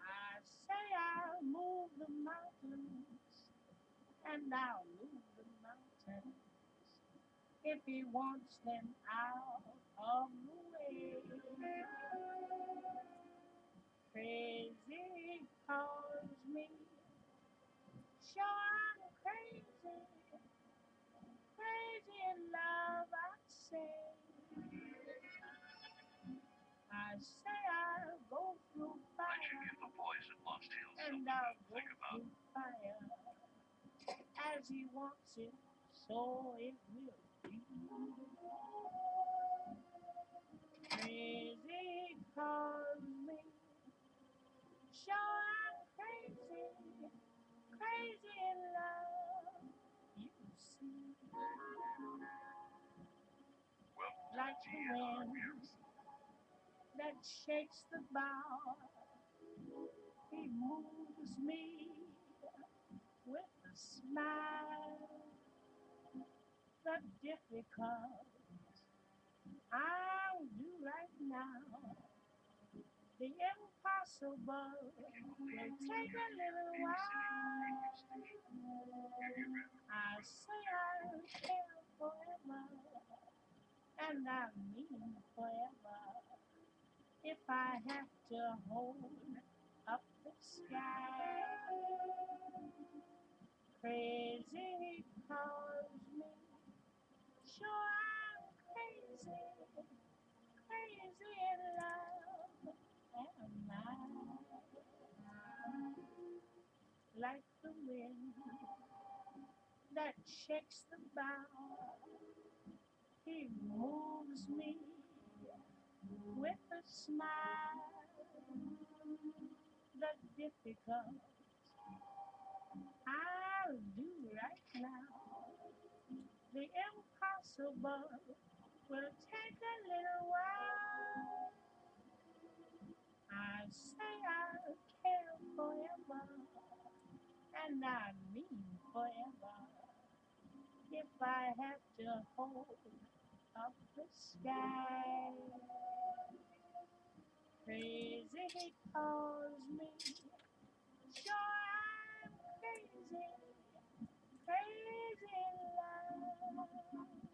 I say I'll move the mountains, and I'll move the mountains if he wants them out of the way. Crazy calls me, sure I'm crazy, crazy in love, I say. I say I'll go through fire, Legend if the boys at Lost Hills and something I'll to go think about. through fire as he wants it, so it will be. Crazy calls me, sure I'm crazy, crazy in love, you see. Welcome to Like the the TNR wind Bureau. that shakes the bough, he moves me with a smile. The difficult I'll do right now. The impossible will take a little while. I say I'll care forever, and I mean forever. If I have to hold up the sky, crazy calls me. Sure, I'm crazy, crazy in love. Am I like the wind that shakes the bough? He moves me with a smile. The difficult I'll do right now. The impossible will take a little while. I say I'll care forever, and I mean forever. If I have to hold up the sky, crazy he calls me. Sure, I'm crazy, crazy in love.